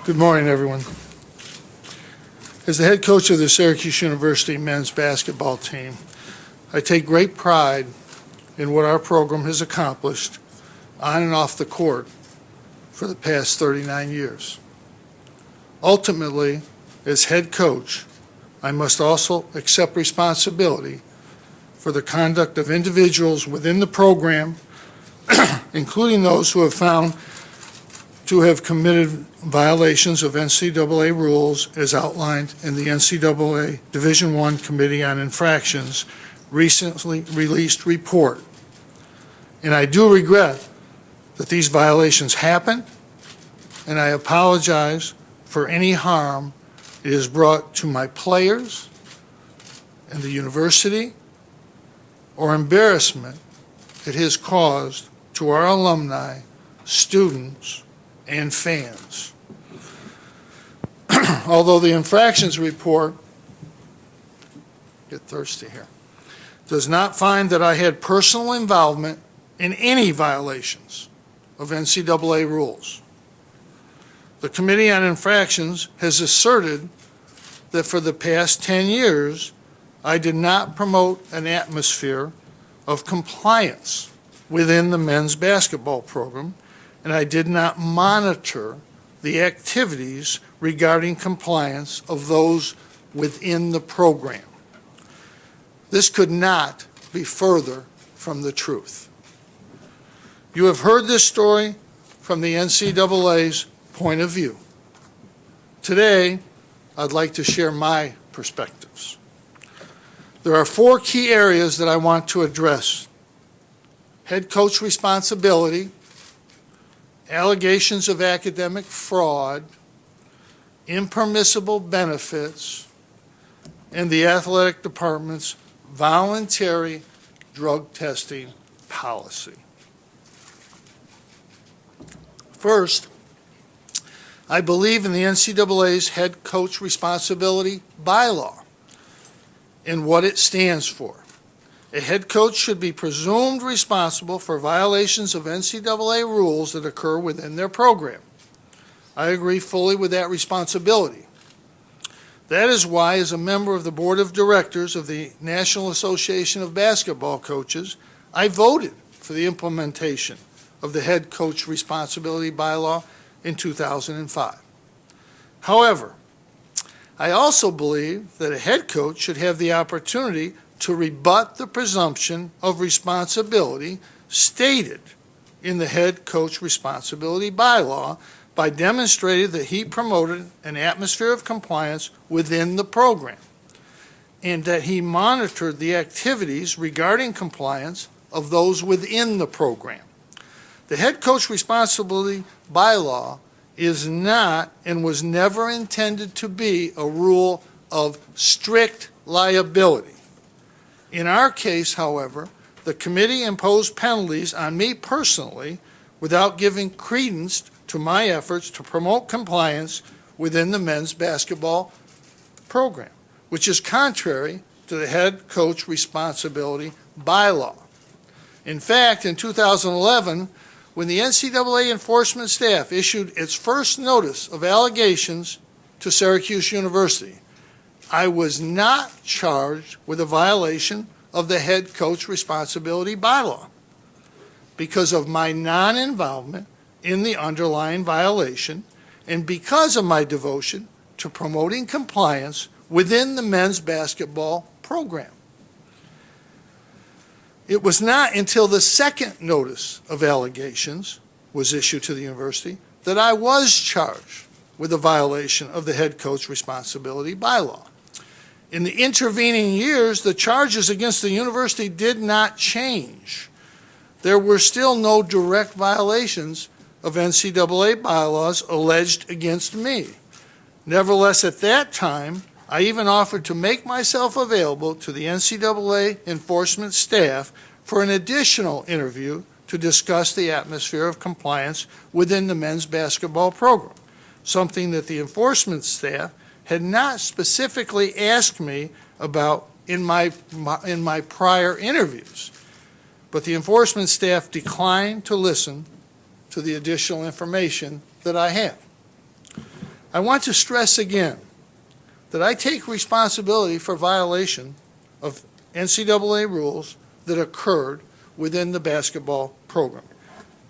Good morning, everyone. As the head coach of the Syracuse University men's basketball team, I take great pride in what our program has accomplished on and off the court for the past 39 years. Ultimately, as head coach, I must also accept responsibility for the conduct of individuals within the program, including those who have found to have committed violations of NCAA rules as outlined in the NCAA Division I Committee on Infractions recently released report. And I do regret that these violations happened, and I apologize for any harm it has brought to my players and the university, or embarrassment it has caused to our alumni, students, and fans. Although the infractions report, get thirsty here, does not find that I had personal involvement in any violations of NCAA rules, the Committee on Infractions has asserted that for the past 10 years, I did not promote an atmosphere of compliance within the men's basketball program, and I did not monitor the activities regarding compliance of those within the program. This could not be further from the truth. You have heard this story from the NCAA's point of view. Today, I'd like to share my perspectives. There are 4 key areas that I want to address: head coach responsibility, allegations of academic fraud, impermissible benefits, and the athletic department's voluntary drug testing policy. First, I believe in the NCAA's head coach responsibility bylaw and what it stands for. A head coach should be presumed responsible for violations of NCAA rules that occur within their program. I agree fully with that responsibility. That is why, as a member of the board of directors of the National Association of Basketball Coaches, I voted for the implementation of the head coach responsibility bylaw in 2005. However, I also believe that a head coach should have the opportunity to rebut the presumption of responsibility stated in the head coach responsibility bylaw by demonstrating that he promoted an atmosphere of compliance within the program and that he monitored the activities regarding compliance of those within the program. The head coach responsibility bylaw is not and was never intended to be a rule of strict liability. In our case, however, the committee imposed penalties on me personally without giving credence to my efforts to promote compliance within the men's basketball program, which is contrary to the head coach responsibility bylaw. In fact, in 2011, when the NCAA enforcement staff issued its first notice of allegations to Syracuse University, I was not charged with a violation of the head coach responsibility bylaw because of my non-involvement in the underlying violation and because of my devotion to promoting compliance within the men's basketball program. It was not until the second notice of allegations was issued to the university that I was charged with a violation of the head coach responsibility bylaw. In the intervening years, the charges against the university did not change. There were still no direct violations of NCAA bylaws alleged against me. Nevertheless, at that time, I even offered to make myself available to the NCAA enforcement staff for an additional interview to discuss the atmosphere of compliance within the men's basketball program, something that the enforcement staff had not specifically asked me about in my prior interviews. But the enforcement staff declined to listen to the additional information that I have. I want to stress again that I take responsibility for violation of NCAA rules that occurred within the basketball program.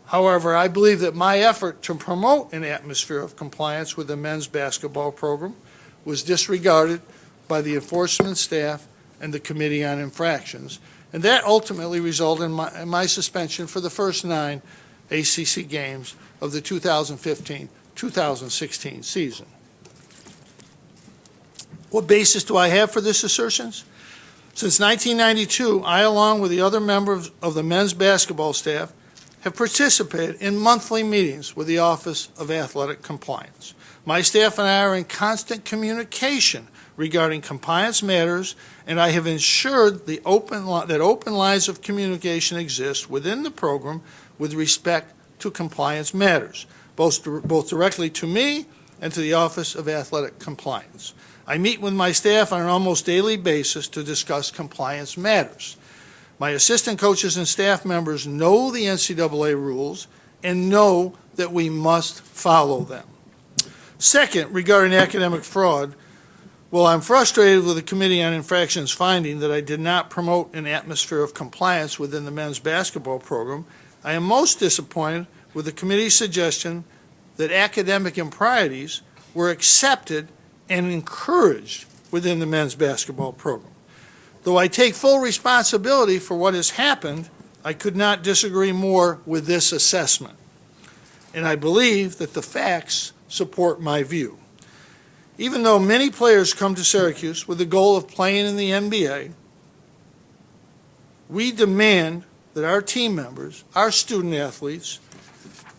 However, I believe that my effort to promote an atmosphere of compliance with the men's basketball program was disregarded by the enforcement staff and the Committee on Infractions, and that ultimately resulted in my suspension for the first 9 ACC games of the 2015-2016 season. What basis do I have for this assertions? Since 1992, I, along with the other members of the men's basketball staff, have participated in monthly meetings with the Office of Athletic Compliance. My staff and I are in constant communication regarding compliance matters, and I have ensured that open lines of communication exist within the program with respect to compliance matters, both directly to me and to the Office of Athletic Compliance. I meet with my staff on an almost daily basis to discuss compliance matters. My assistant coaches and staff members know the NCAA rules and know that we must follow them. Second, regarding academic fraud, well, I'm frustrated with the Committee on Infractions finding that I did not promote an atmosphere of compliance within the men's basketball program. I am most disappointed with the committee's suggestion that academic improprieties were accepted and encouraged within the men's basketball program. Though I take full responsibility for what has happened, I could not disagree more with this assessment. And I believe that the facts support my view. Even though many players come to Syracuse with the goal of playing in the NBA, we demand that our team members, our student athletes,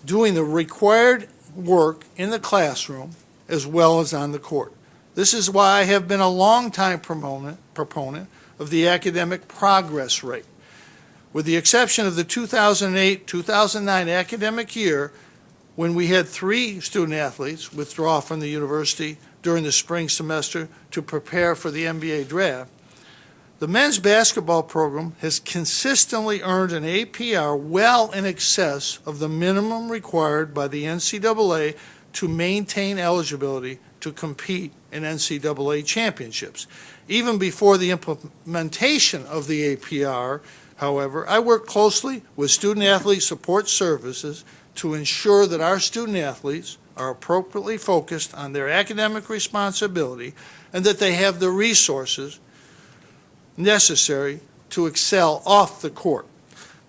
doing the required work in the classroom as well as on the court. This is why I have been a long-time proponent of the academic progress rate. With the exception of the 2008-2009 academic year, when we had 3 student athletes withdraw from the university during the spring semester to prepare for the NBA draft, the men's basketball program has consistently earned an APR well in excess of the minimum required by the NCAA to maintain eligibility to compete in NCAA championships. Even before the implementation of the APR, however, I work closely with Student Athlete Support Services to ensure that our student athletes are appropriately focused on their academic responsibility and that they have the resources necessary to excel off the court.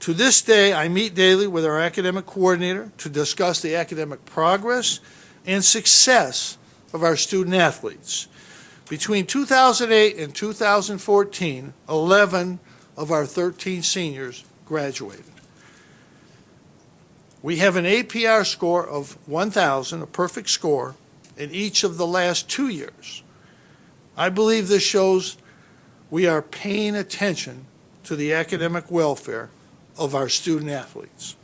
To this day, I meet daily with our academic coordinator to discuss the academic progress and success of our student athletes. Between 2008 and 2014, 11 of our 13 seniors graduated. We have an APR score of 1,000, a perfect score, in each of the last 2 years. I believe this shows we are paying attention to the academic welfare of our student athletes.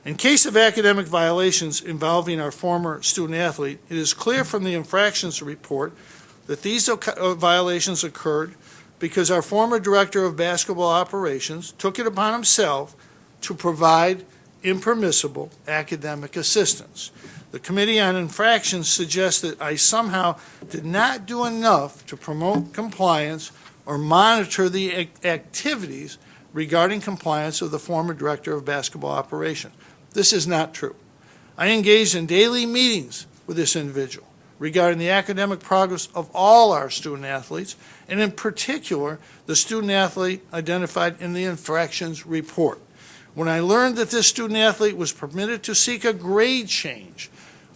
In case of academic violations involving our former student athlete, it is clear from the infractions report that these violations occurred because our former director of basketball operations took it upon himself to provide impermissible academic assistance. The Committee on Infractions suggests that I somehow did not do enough to promote compliance or monitor the activities regarding compliance of the former director of basketball operations. This is not true. I engaged in daily meetings with this individual regarding the academic progress of all our student athletes, and in particular, the student athlete identified in the infractions report. When I learned that this student athlete was permitted to seek a grade change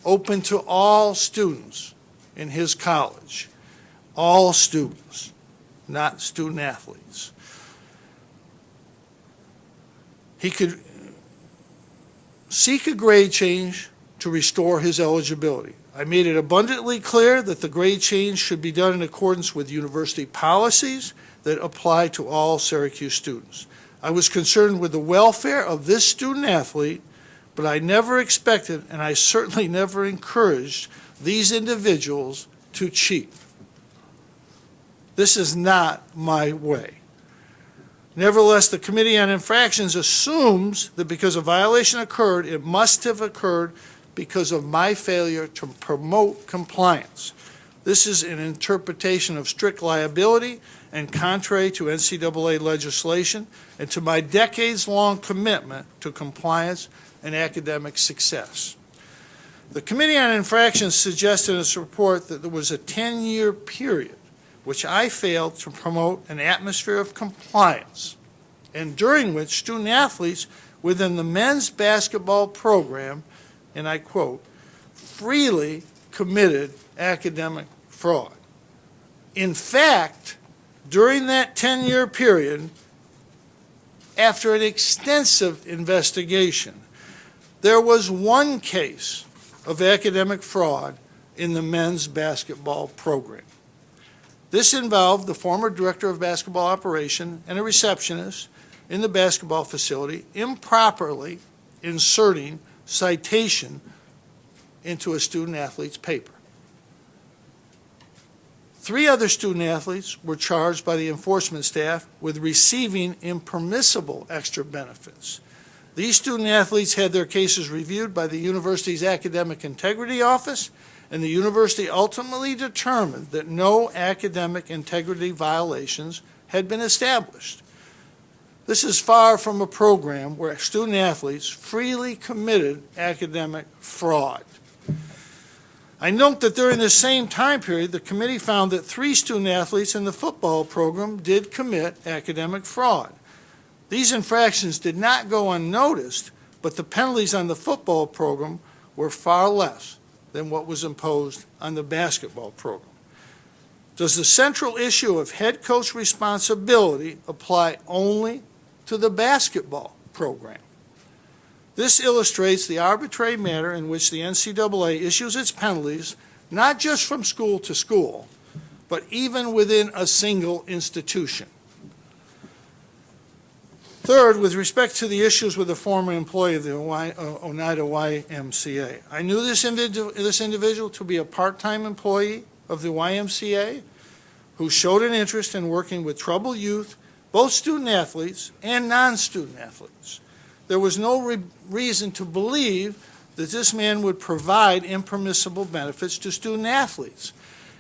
open to all students in his college, all students, not student athletes, he could seek a grade change to restore his eligibility. I made it abundantly clear that the grade change should be done in accordance with university policies that apply to all Syracuse students. I was concerned with the welfare of this student athlete, but I never expected, and I certainly never encouraged, these individuals to cheat. This is not my way. Nevertheless, the Committee on Infractions assumes that because a violation occurred, it must have occurred because of my failure to promote compliance. This is an interpretation of strict liability and contrary to NCAA legislation and to my decades-long commitment to compliance and academic success. The Committee on Infractions suggested in its report that there was a 10-year period which I failed to promote an atmosphere of compliance, and during which student-athletes within the men's basketball program, and I quote, freely committed academic fraud. In fact, during that 10-year period, after an extensive investigation, there was one case of academic fraud in the men's basketball program. This involved the former director of basketball operation and a receptionist in the basketball facility improperly inserting citation into a student-athlete's paper. 3 other student-athletes were charged by the enforcement staff with receiving impermissible extra benefits. These student-athletes had their cases reviewed by the university's Academic Integrity Office, and the university ultimately determined that no academic integrity violations had been established. This is far from a program where student-athletes freely committed academic fraud. I note that during this same time period, the committee found that 3 student-athletes in the football program did commit academic fraud. These infractions did not go unnoticed, but the penalties on the football program were far less than what was imposed on the basketball program. Does the central issue of head coach responsibility apply only to the basketball program? This illustrates the arbitrary manner in which the NCAA issues its penalties, not just from school to school, but even within a single institution. Third, with respect to the issues with a former employee of the Oneida YMCA, I knew this individual to be a part-time employee of the YMCA who showed an interest in working with troubled youth, both student-athletes and non-student athletes. There was no reason to believe that this man would provide impermissible benefits to student-athletes.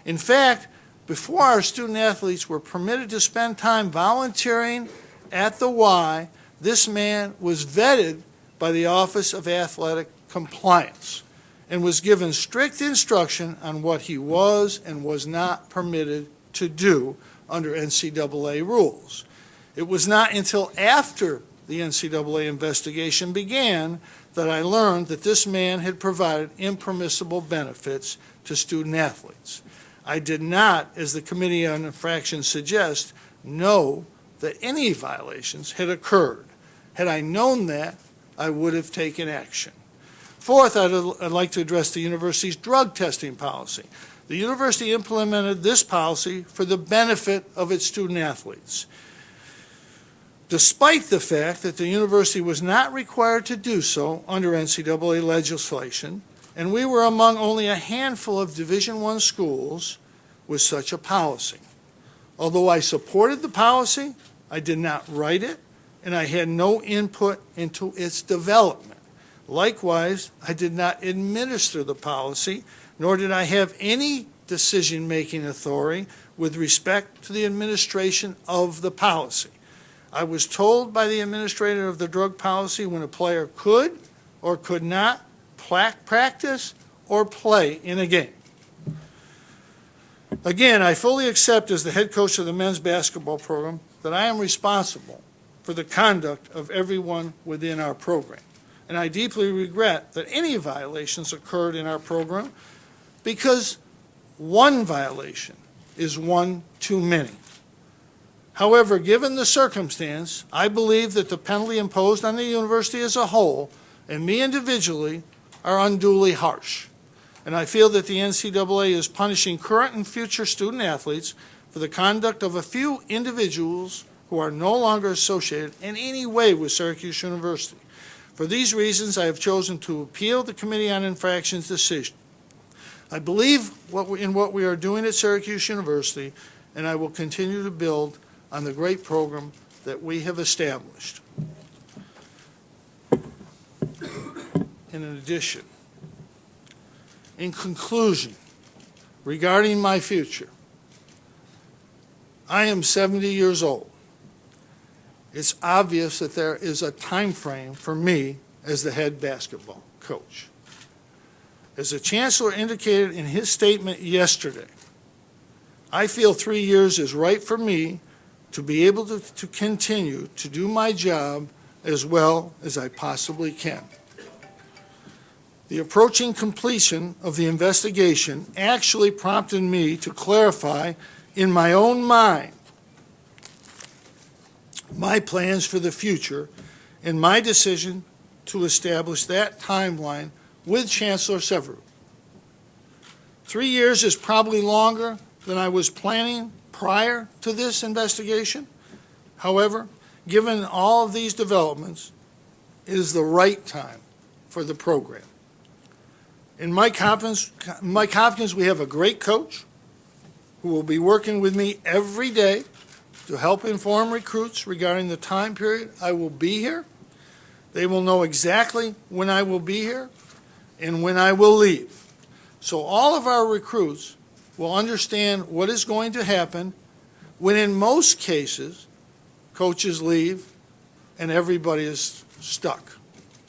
In fact, before our student-athletes were permitted to spend time volunteering at the Y, this man was vetted by the Office of Athletic Compliance and was given strict instruction on what he was and was not permitted to do under NCAA rules. It was not until after the NCAA investigation began that I learned that this man had provided impermissible benefits to student-athletes. I did not, as the Committee on Infractions suggests, know that any violations had occurred. Had I known that, I would have taken action. Fourth, I'd like to address the university's drug testing policy. The university implemented this policy for the benefit of its student-athletes, despite the fact that the university was not required to do so under NCAA legislation, and we were among only a handful of Division I schools with such a policy. Although I supported the policy, I did not write it, and I had no input into its development. Likewise, I did not administer the policy, nor did I have any decision-making authority with respect to the administration of the policy. I was told by the administrator of the drug policy when a player could or could not practice or play in a game. Again, I fully accept as the head coach of the men's basketball program that I am responsible for the conduct of everyone within our program. And I deeply regret that any violations occurred in our program because one violation is one too many. However, given the circumstance, I believe that the penalty imposed on the university as a whole and me individually are unduly harsh. And I feel that the NCAA is punishing current and future student athletes for the conduct of a few individuals who are no longer associated in any way with Syracuse University. For these reasons, I have chosen to appeal the Committee on Infractions decision. I believe in what we are doing at Syracuse University, and I will continue to build on the great program that we have established. In addition, In conclusion, regarding my future, I am 70 years old. It's obvious that there is a time frame for me as the head basketball coach. As the chancellor indicated in his statement yesterday, I feel 3 years is right for me to be able to continue to do my job as well as I possibly can. The approaching completion of the investigation actually prompted me to clarify in my own mind my plans for the future and my decision to establish that timeline with Chancellor Severud. 3 years is probably longer than I was planning prior to this investigation. However, given all of these developments, it is the right time for the program. In my confidence, we have a great coach who will be working with me every day to help inform recruits regarding the time period I will be here. They will know exactly when I will be here and when I will leave. So all of our recruits will understand what is going to happen when, in most cases, coaches leave and everybody is stuck.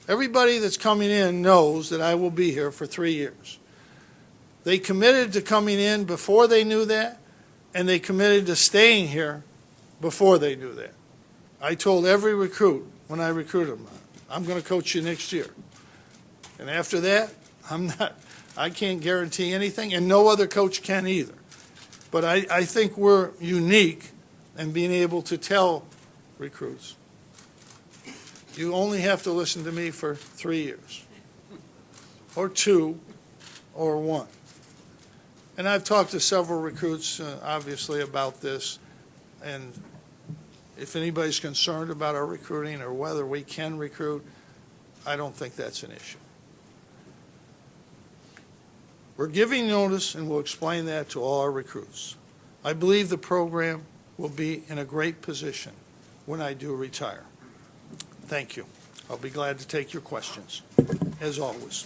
Everybody that's coming in knows that I will be here for 3 years. They committed to coming in before they knew that, and they committed to staying here before they knew that. I told every recruit when I recruited them, I'm going to coach you next year. And after that, I can't guarantee anything, and no other coach can either. But I think we're unique in being able to tell recruits, you only have to listen to me for 3 years, or 2, or 1. And I've talked to several recruits, obviously, about this, and if anybody's concerned about our recruiting or whether we can recruit, I don't think that's an issue. We're giving notice, and we'll explain that to all our recruits. I believe the program will be in a great position when I do retire. Thank you. I'll be glad to take your questions, as always.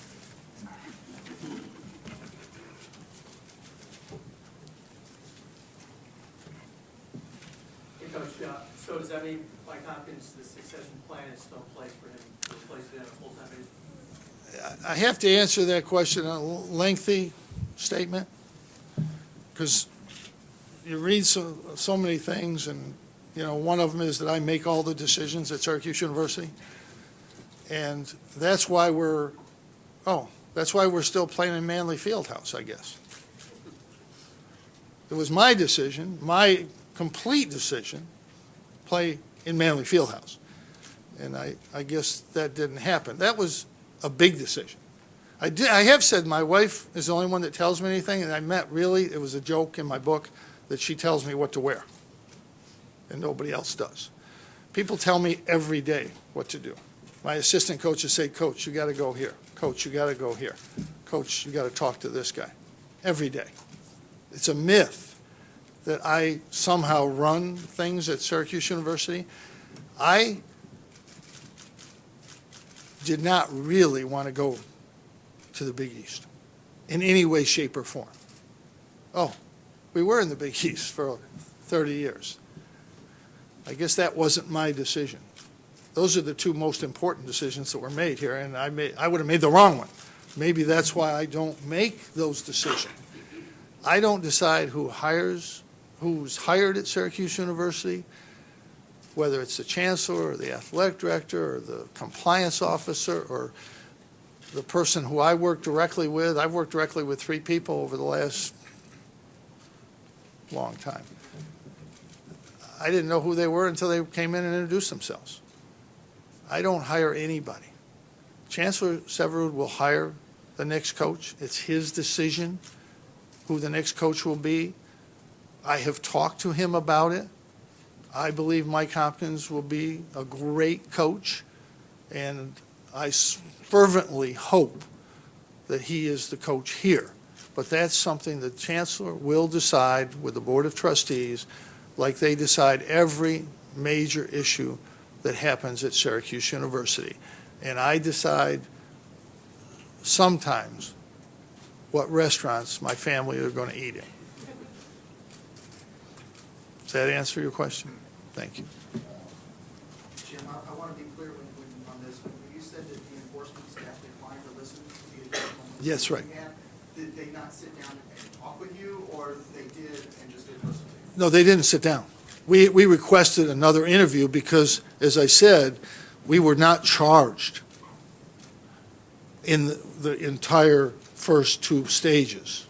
Hey, Coach, so does that mean, Mike Hopkins, the succession plan is still in place for him to replace him on a full-time basis? I have to answer that question in a lengthy statement, because you read so many things, and one of them is that I make all the decisions at Syracuse University, and that's why we're still playing in Manley Fieldhouse, I guess. It was my decision, my complete decision, play in Manley Fieldhouse, and I guess that didn't happen. That was a big decision. I have said my wife is the only one that tells me anything, and I meant really, it was a joke in my book that she tells me what to wear, and nobody else does. People tell me every day what to do. My assistant coaches say, Coach, you got to go here. Coach, you got to go here. Coach, you got to talk to this guy. Every day. It's a myth that I somehow run things at Syracuse University. I did not really want to go to the Big East in any way, shape, or form. Oh, we were in the Big East for 30 years. I guess that wasn't my decision. Those are the two most important decisions that were made here, and I would have made the wrong one. Maybe that's why I don't make those decisions. I don't decide who's hired at Syracuse University, whether it's the chancellor or the athletic director or the compliance officer or the person who I work directly with. I've worked directly with 3 people over the last long time. I didn't know who they were until they came in and introduced themselves. I don't hire anybody. Chancellor Severud will hire the next coach. It's his decision who the next coach will be. I have talked to him about it. I believe Mike Hopkins will be a great coach, and I fervently hope that he is the coach here. But that's something the chancellor will decide with the Board of Trustees, like they decide every major issue that happens at Syracuse University. And I decide sometimes what restaurants my family are going to eat in. Does that answer your question? Thank you. Jim, I want to be clear on this. When you said that the enforcement staff declined to listen to the additional Yes, right. information you had, did they not sit down and talk with you, or they did and just didn't listen to you? No, they didn't sit down. We requested another interview because, as I said, we were not charged in the entire first two stages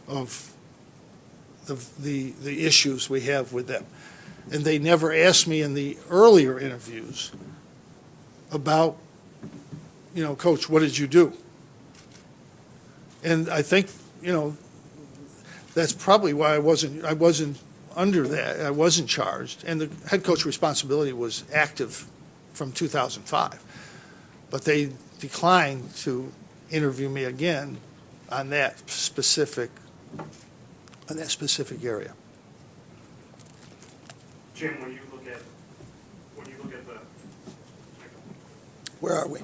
of the issues we have with them. And they never asked me in the earlier interviews about, Coach, what did you do? And I think, that's probably why I wasn't under that. I wasn't charged. And the head coach responsibility was active from 2005. But they declined to interview me again on that specific area. Jim, when you look at the. Where are we?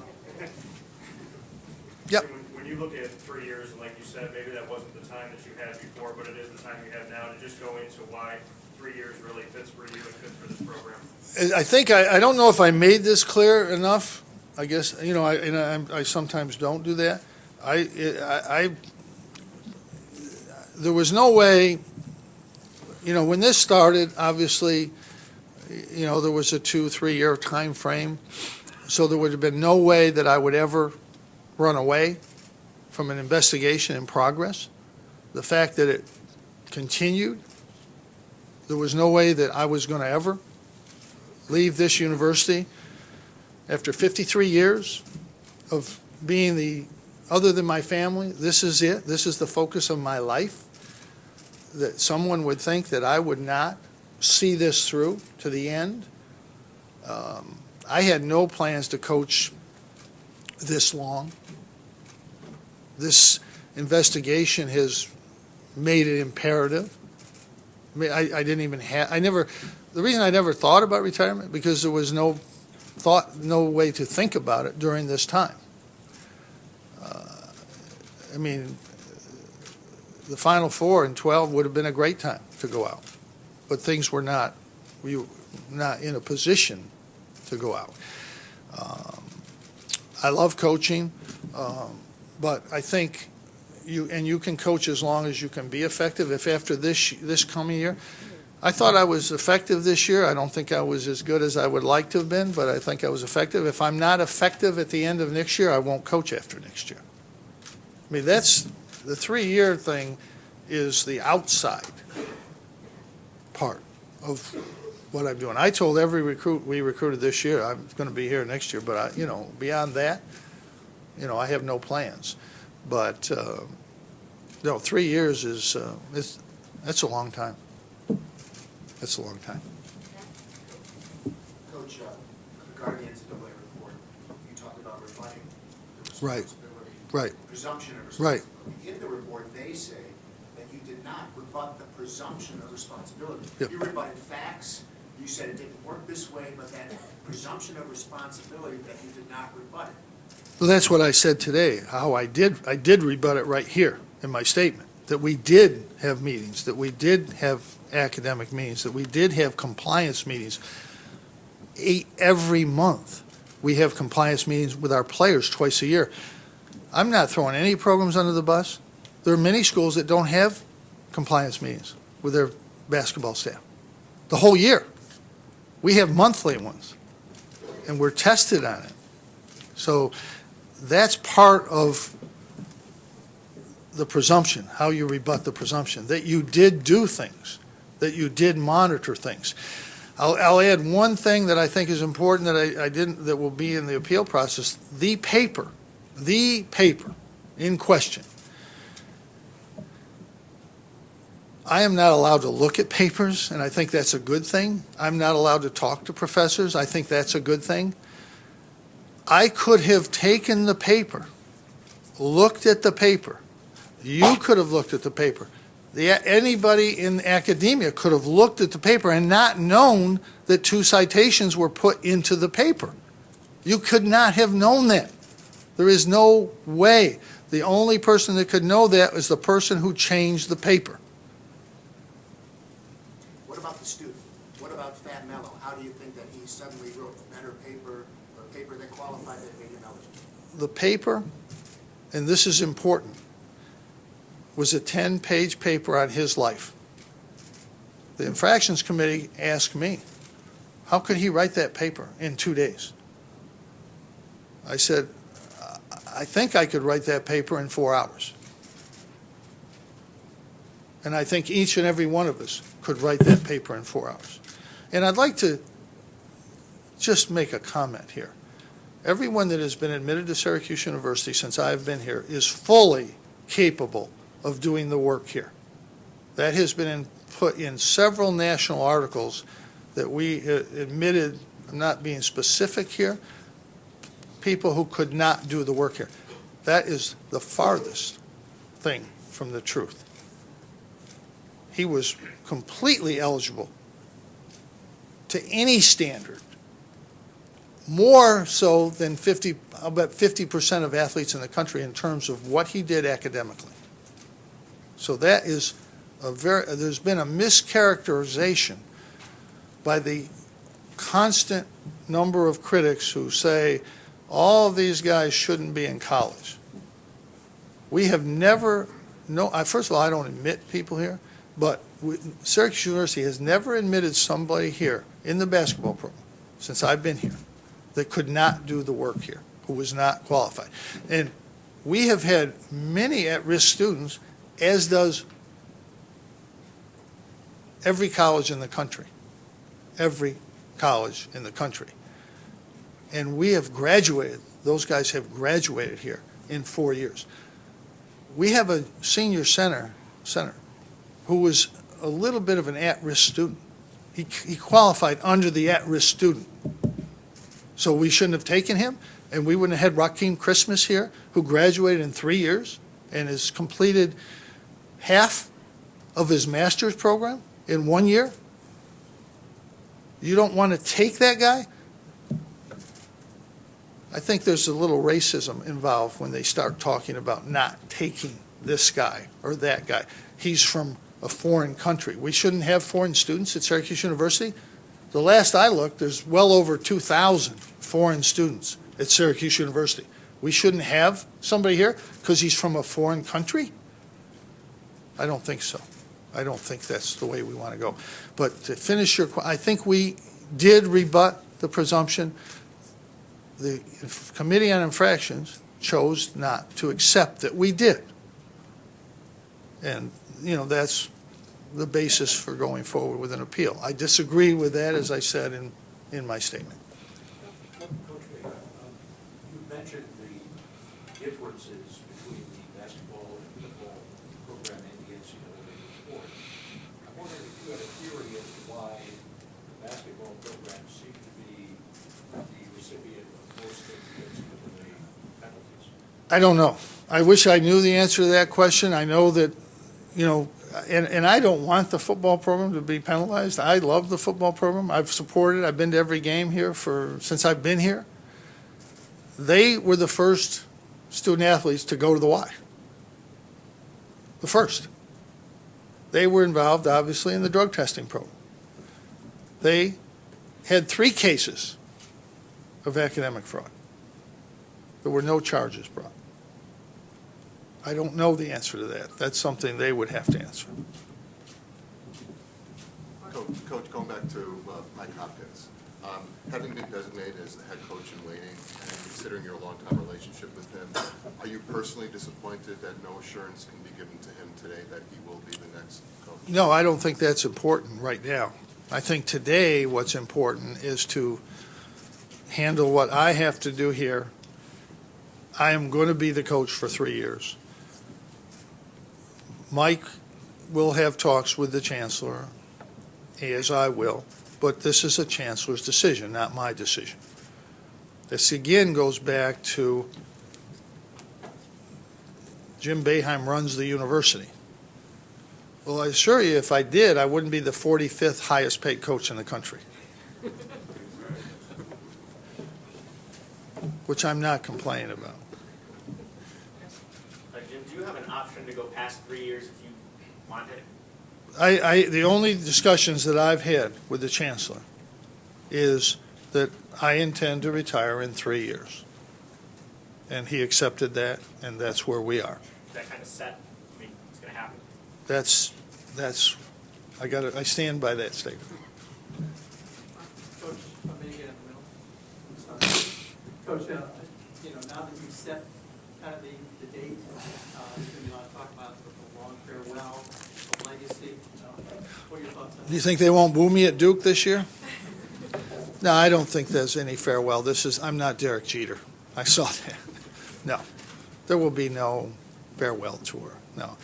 Yep. When you look at 3 years, and like you said, maybe that wasn't the time that you had before, but it is the time you have now, to just go into why 3 years really fits for you and fits for this program. I think, I don't know if I made this clear enough. I guess, I sometimes don't do that. There was no way, when this started, obviously, there was a 2-3 year time frame. So there would have been no way that I would ever run away from an investigation in progress. The fact that it continued, there was no way that I was going to ever leave this university after 53 years of being other than my family. This is it. This is the focus of my life. That someone would think that I would not see this through to the end. I had no plans to coach this long. This investigation has made it imperative. I mean, I didn't even have, the reason I never thought about retirement, because there was no way to think about it during this time. The Final Four in 12 would have been a great time to go out, but things were not, we were not in a position to go out. I love coaching, but I think you can coach as long as you can be effective. If after this coming year, I thought I was effective this year. I don't think I was as good as I would like to have been, but I think I was effective. If I'm not effective at the end of next year, I won't coach after next year. I mean, that's the 3-year thing is the outside part of what I'm doing. I told every recruit we recruited this year, I'm going to be here next year, but beyond that, I have no plans. But 3 years that's a long time. That's a long time. Coach, regarding the NCAA report, you talked about rebutting the Right. responsibility. Right. Presumption of Right. responsibility. In the report, they say that you did not rebut the presumption of responsibility. Yep. You rebutted facts, you said it didn't work this way, but that presumption of responsibility that you did not rebut it. Well, that's what I said today, how I did rebut it right here in my statement, that we did have meetings, that we did have academic meetings, that we did have compliance meetings. Every month, we have compliance meetings with our players twice a year. I'm not throwing any programs under the bus. There are many schools that don't have compliance meetings with their basketball staff the whole year. We have monthly ones, and we're tested on it. So that's part of the presumption, how you rebut the presumption, that you did do things, that you did monitor things. I'll add one thing that I think is important that will be in the appeal process. The paper in question. I am not allowed to look at papers, and I think that's a good thing. I'm not allowed to talk to professors. I think that's a good thing. I could have taken the paper, looked at the paper. You could have looked at the paper. Anybody in academia could have looked at the paper and not known that 2 citations were put into the paper. You could not have known that. There is no way. The only person that could know that is the person who changed the paper. What about the student? What about Fat Mello? How do you think that he suddenly wrote a better paper, or a paper that qualified that made him eligible? The paper, and this is important, was a 10-page paper on his life. The infractions committee asked me, how could he write that paper in 2 days? I said, I think I could write that paper in 4 hours. And I think each and every one of us could write that paper in 4 hours. And I'd like to just make a comment here. Everyone that has been admitted to Syracuse University since I've been here is fully capable of doing the work here. That has been put in several national articles that we admitted, I'm not being specific here, people who could not do the work here. That is the farthest thing from the truth. He was completely eligible to any standard, more so than 50% of athletes in the country in terms of what he did academically. So that is there's been a mischaracterization by the constant number of critics who say all of these guys shouldn't be in college. We have never, first of all, I don't admit people here, but Syracuse University has never admitted somebody here in the basketball program since I've been here that could not do the work here, who was not qualified. And we have had many at-risk students, as does every college in the country. Every college in the country. And we have graduated, those guys have graduated here in 4 years. We have a senior center who was a little bit of an at-risk student. He qualified under the at-risk student. So we shouldn't have taken him, and we wouldn't have had Rakeem Christmas here, who graduated in 3 years and has completed half of his master's program in 1 year. You don't want to take that guy? I think there's a little racism involved when they start talking about not taking this guy or that guy. He's from a foreign country. We shouldn't have foreign students at Syracuse University. The last I looked, there's well over 2,000 foreign students at Syracuse University. We shouldn't have somebody here because he's from a foreign country? I don't think so. I don't think that's the way we want to go. But to finish your, I think we did rebut the presumption. The Committee on Infractions chose not to accept that we did. And, that's the basis for going forward with an appeal. I disagree with that, as I said in my statement. Coach Boeheim, you mentioned the differences between the basketball and football program and the NCAA report. I'm wondering if you had a theory as to why the basketball programs seem to be the recipient of most of the NCAA penalties. I don't know. I wish I knew the answer to that question. I know that, and I don't want the football program to be penalized. I love the football program. I've supported it. I've been to every game here since I've been here. They were the first student athletes to go to the Y. The first. They were involved, obviously, in the drug testing program. They had 3 cases of academic fraud. There were no charges brought. I don't know the answer to that. That's something they would have to answer. Coach, going back to Mike Hopkins, having been designated as the head coach in waiting and considering your long-time relationship with him, are you personally disappointed that no assurance can be given to him today that he will be the next coach? No, I don't think that's important right now. I think today what's important is to handle what I have to do here. I am going to be the coach for 3 years. Mike will have talks with the chancellor, as I will, but this is a chancellor's decision, not my decision. This again goes back to Jim Boeheim runs the university. Well, I assure you, if I did, I wouldn't be the 45th highest paid coach in the country, which I'm not complaining about. Jim, do you have an option to go past 3 years if you wanted? The only discussions that I've had with the chancellor is that I intend to retire in 3 years. And he accepted that, and that's where we are. Is that kind of set? I mean, it's going to happen. I stand by that statement. Coach, if I may get in the middle. I'm sorry. Coach, now that you've set kind of the date, you want to talk about the long farewell, the legacy, what are your thoughts on that? Do you think they won't boo me at Duke this year? No, I don't think there's any farewell. I'm not Derek Jeter. I saw that. No, there will be no farewell tour. No.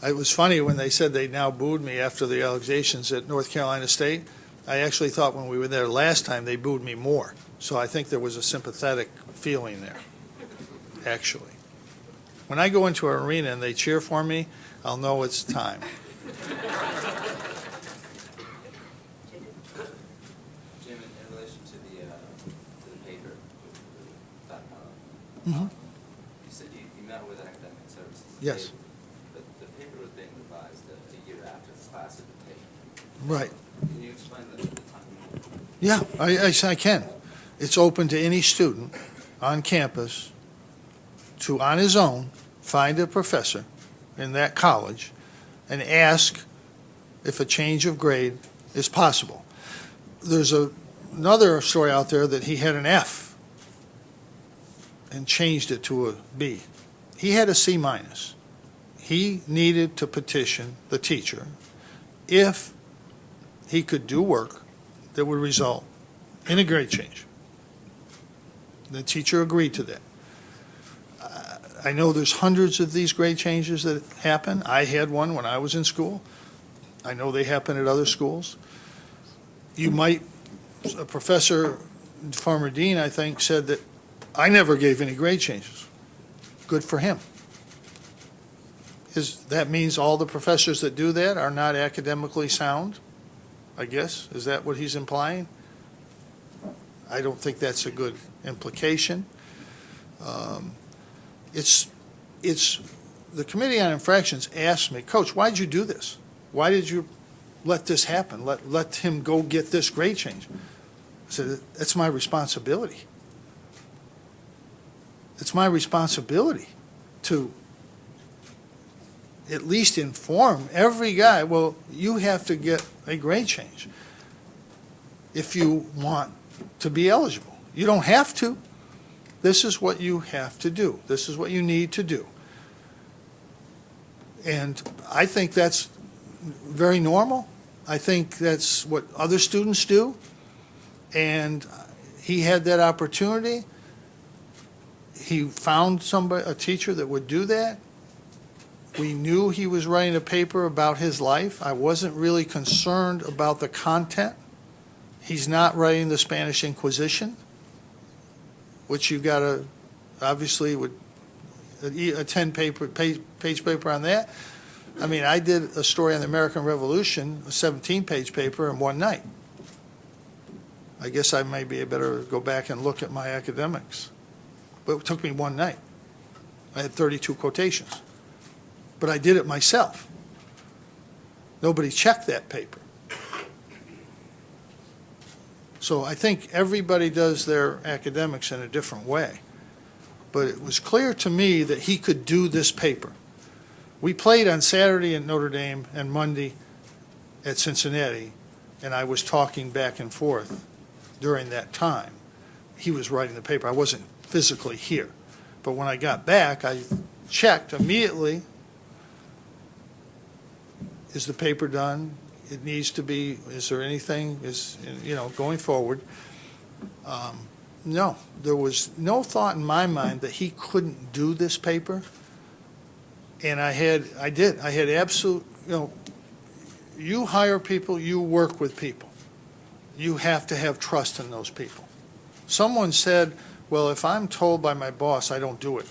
It was funny when they said they now booed me after the allegations at North Carolina State. I actually thought when we were there last time they booed me more. So I think there was a sympathetic feeling there, actually. When I go into an arena and they cheer for me, I'll know it's time. Jim, in relation to the paper, Mhm. you said you met with academic services. Yes. But the paper was being revised a year after the class had been taken. Right. Can you explain the timing? Yeah, I can. It's open to any student on campus to, on his own, find a professor in that college and ask if a change of grade is possible. There's another story out there that he had an F and changed it to a B. He had a C minus. He needed to petition the teacher if he could do work that would result in a grade change. The teacher agreed to that. I know there's hundreds of these grade changes that happen. I had one when I was in school. I know they happen at other schools. A professor, former dean, I think, said that I never gave any grade changes. Good for him. That means all the professors that do that are not academically sound, I guess? Is that what he's implying? I don't think that's a good implication. The Committee on Infractions asked me, Coach, why did you do this? Why did you let this happen? Let him go get this grade change? I said, that's my responsibility. It's my responsibility to at least inform every guy, well, you have to get a grade change if you want to be eligible. You don't have to. This is what you have to do. This is what you need to do. And I think that's very normal. I think that's what other students do. And he had that opportunity. He found a teacher that would do that. We knew he was writing a paper about his life. I wasn't really concerned about the content. He's not writing the Spanish Inquisition, which you got to, obviously, would a 10-page paper on that. I mean, I did a story on the American Revolution, a 17-page paper in one night. I guess I maybe better go back and look at my academics. But it took me one night. I had 32 quotations. But I did it myself. Nobody checked that paper. So I think everybody does their academics in a different way. But it was clear to me that he could do this paper. We played on Saturday at Notre Dame and Monday at Cincinnati, and I was talking back and forth during that time. He was writing the paper. I wasn't physically here. But when I got back, I checked immediately, is the paper done? It needs to be, is there anything, going forward? No, there was no thought in my mind that he couldn't do this paper. And I had absolute, you hire people, you work with people. You have to have trust in those people. Someone said, well, if I'm told by my boss I don't do it,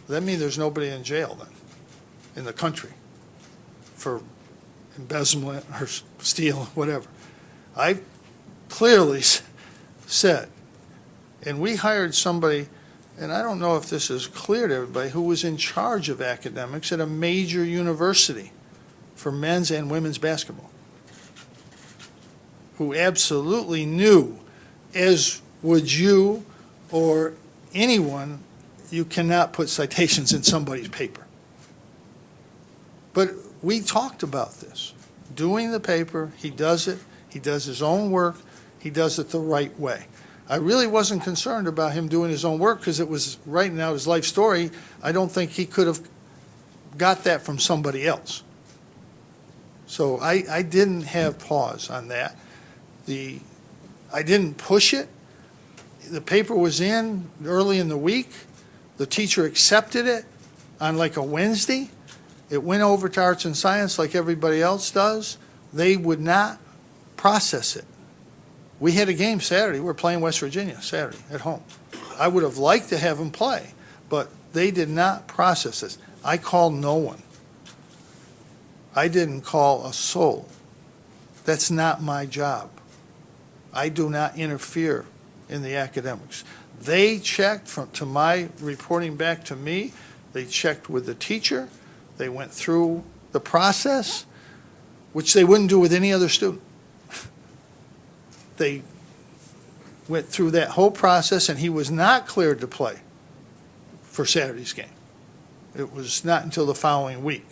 that means there's nobody in jail then, in the country, for embezzlement or steal, whatever. I clearly said, and we hired somebody and I don't know if this is clear to everybody, who was in charge of academics at a major university for men's and women's basketball, who absolutely knew, as would you or anyone, you cannot put citations in somebody's paper. But we talked about this. Doing the paper, he does it, he does his own work, he does it the right way. I really wasn't concerned about him doing his own work because it was writing out his life story. I don't think he could have got that from somebody else. So I didn't have pause on that. I didn't push it. The paper was in early in the week. The teacher accepted it on like a Wednesday. It went over to Arts and Science like everybody else does. They would not process it. We had a game Saturday. We're playing West Virginia Saturday at home. I would have liked to have them play, but they did not process this. I called no one. I didn't call a soul. That's not my job. I do not interfere in the academics. They checked to my reporting back to me. They checked with the teacher. They went through the process, which they wouldn't do with any other student. They went through that whole process, and he was not cleared to play for Saturday's game. It was not until the following week.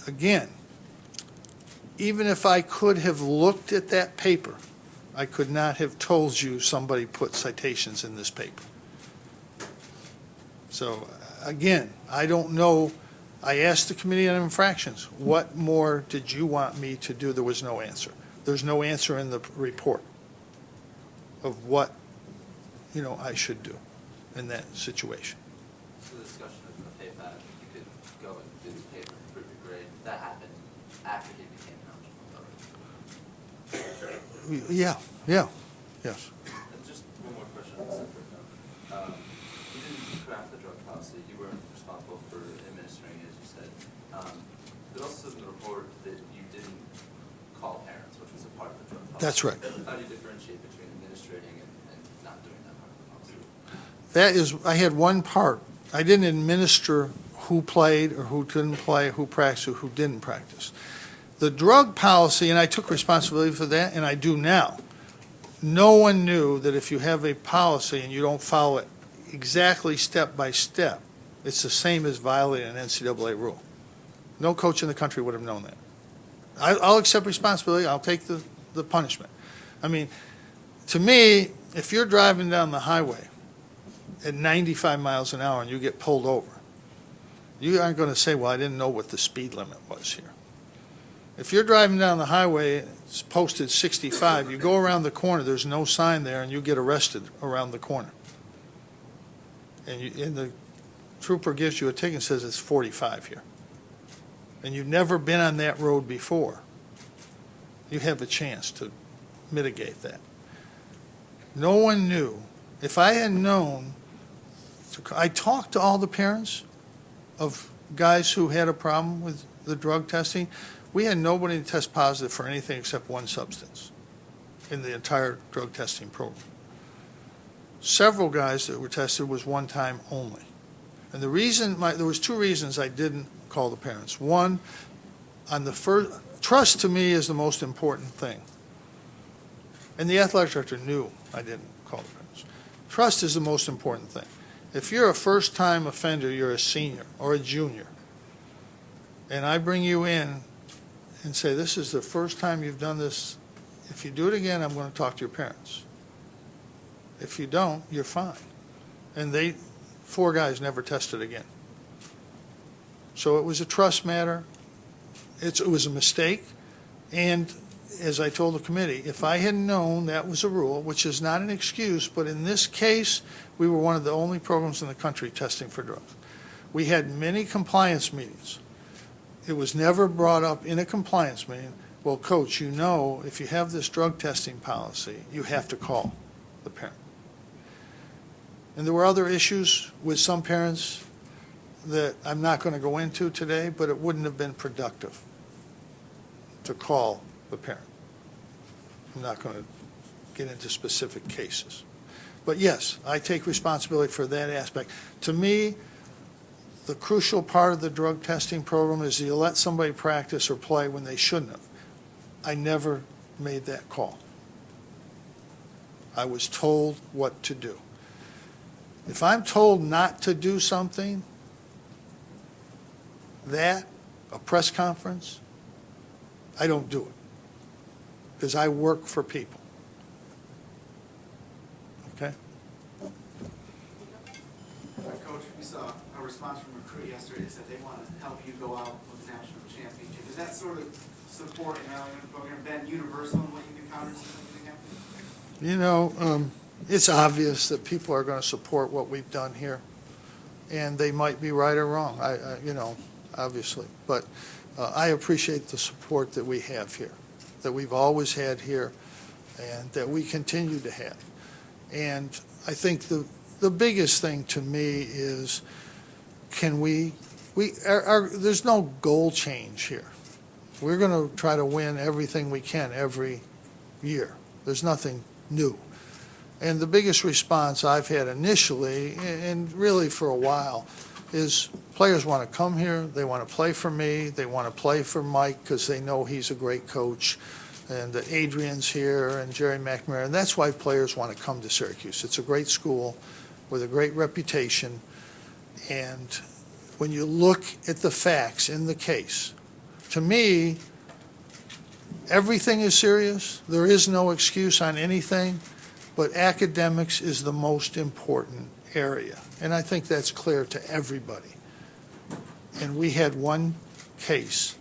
Again, even if I could have looked at that paper, I could not have told you somebody put citations in this paper. So, again, I don't know. I asked the Committee on Infractions, what more did you want me to do? There was no answer. There's no answer in the report of what, I should do in that situation. So the discussion of the paper, you could go and do the paper and improve your grade. That happened after he became eligible. Yeah, yes. And just one more question on a separate note. You didn't craft the drug policy. You weren't responsible for administering it, as you said. But also in the report that you didn't call parents, which was a part of the drug policy. That's right. How do you differentiate between administrating and not doing that part of the policy? That is, I had one part. I didn't administer who played or who didn't play, who practiced or who didn't practice. The drug policy, and I took responsibility for that, and I do now. No one knew that if you have a policy and you don't follow it exactly step by step, it's the same as violating an NCAA rule. No coach in the country would have known that. I'll accept responsibility. I'll take the punishment. I mean, to me, if you're driving down the highway at 95 miles an hour and you get pulled over, you aren't going to say, well, I didn't know what the speed limit was here. If you're driving down the highway, it's posted 65, you go around the corner, there's no sign there, and you get arrested around the corner. And the trooper gives you a ticket and says it's 45 here. And you've never been on that road before. You have a chance to mitigate that. No one knew. If I had known, I talked to all the parents of guys who had a problem with the drug testing. We had nobody test positive for anything except one substance in the entire drug testing program. Several guys that were tested was one time only. And the reason, there was two reasons I didn't call the parents. One, on the first, trust to me is the most important thing. And the athletic director knew I didn't call the parents. Trust is the most important thing. If you're a first-time offender, you're a senior or a junior, and I bring you in and say, this is the first time you've done this. If you do it again, I'm going to talk to your parents. If you don't, you're fine. And 4 guys never tested again. So it was a trust matter. It was a mistake. And as I told the committee, if I had known that was a rule, which is not an excuse, but in this case, we were one of the only programs in the country testing for drugs. We had many compliance meetings. It was never brought up in a compliance meeting, well, coach, if you have this drug testing policy, you have to call the parent. And there were other issues with some parents that I'm not going to go into today, but it wouldn't have been productive to call the parent. I'm not going to get into specific cases. But yes, I take responsibility for that aspect. To me, the crucial part of the drug testing program is you let somebody practice or play when they shouldn't have. I never made that call. I was told what to do. If I'm told not to do something, a press conference, I don't do it. Because I work for people. Okay? Coach, we saw a response from a recruit yesterday that said they want to help you go out with the national championship. Is that sort of support in our program been universal in what you've encountered since everything happened? You know, it's obvious that people are going to support what we've done here, and they might be right or wrong. You know, obviously, but I appreciate the support that we have here, that we've always had here, and that we continue to have. And I think the biggest thing to me is, can there's no goal change here. We're going to try to win everything we can every year. There's nothing new. And the biggest response I've had initially, and really for a while, is players want to come here, they want to play for me, they want to play for Mike because they know he's a great coach, and that Adrian's here and Jerry McNamara, and that's why players want to come to Syracuse. It's a great school with a great reputation, and when you look at the facts in the case, to me, everything is serious. There is no excuse on anything, but academics is the most important area. And I think that's clear to everybody. And we had one case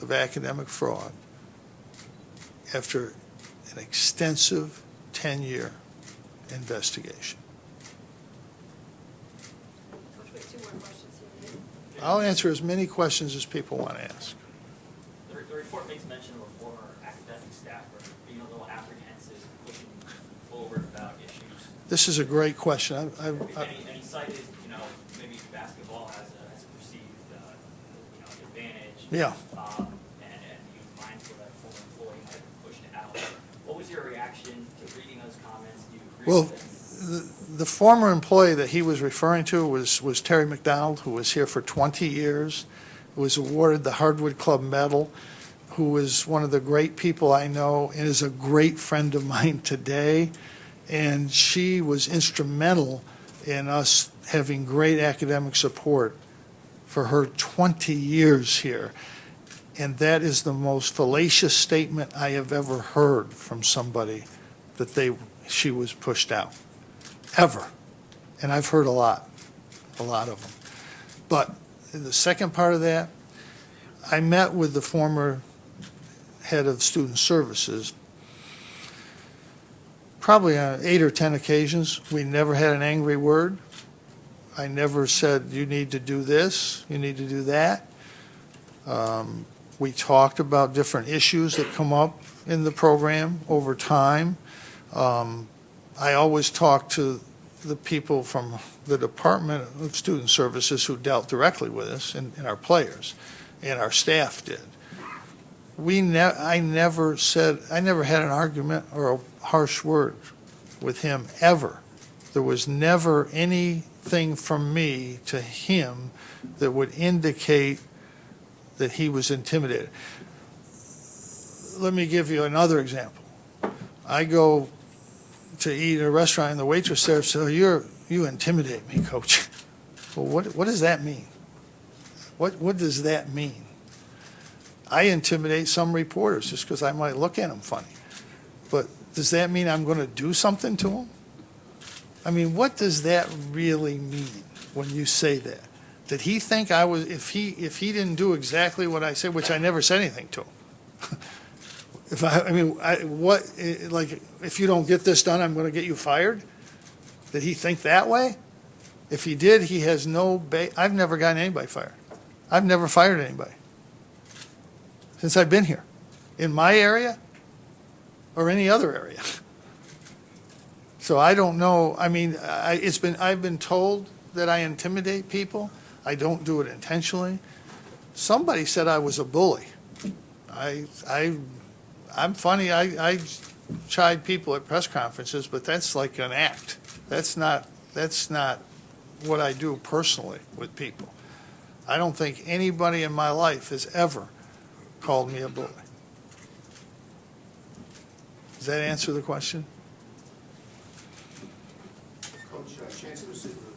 of academic fraud after an extensive 10-year investigation. Coach, we have 2 more questions here. I'll answer as many questions as people want to ask. The report makes mention of a former academic staffer being a little apprehensive, pushing forward about issues. This is a great question. And he cited, maybe basketball has a perceived, advantage. Yeah. And he was mindful that a former employee might have pushed out. What was your reaction to reading those comments? Do you agree Well, with them? the former employee that he was referring to was Terry McDonald, who was here for 20 years, who was awarded the Hardwood Club Medal, who was one of the great people I know and is a great friend of mine today. And she was instrumental in us having great academic support for her 20 years here. And that is the most fallacious statement I have ever heard from somebody, that she was pushed out, ever. And I've heard a lot of them. But the second part of that, I met with the former head of student services probably on 8 or 10 occasions. We never had an angry word. I never said, you need to do this, you need to do that. We talked about different issues that come up in the program over time. I always talked to the people from the Department of Student Services who dealt directly with us, and our players, and our staff did. I never had an argument or a harsh word with him, ever. There was never anything from me to him that would indicate that he was intimidated. Let me give you another example. I go to eat at a restaurant, and the waitress there says, you intimidate me, coach. Well, what does that mean? What does that mean? I intimidate some reporters just because I might look at them funny. But does that mean I'm going to do something to them? I mean, what does that really mean when you say that? Did he think I was, if he didn't do exactly what I said, which I never said anything to him? If you don't get this done, I'm going to get you fired? Did he think that way? If he did, he has I've never gotten anybody fired. I've never fired anybody since I've been here, in my area or any other area. So I don't know. I mean, I've been told that I intimidate people. I don't do it intentionally. Somebody said I was a bully. I'm funny. I chide people at press conferences, but that's like an act. That's not what I do personally with people. I don't think anybody in my life has ever called me a bully. Does that answer the question? Coach, Chancellor Sidler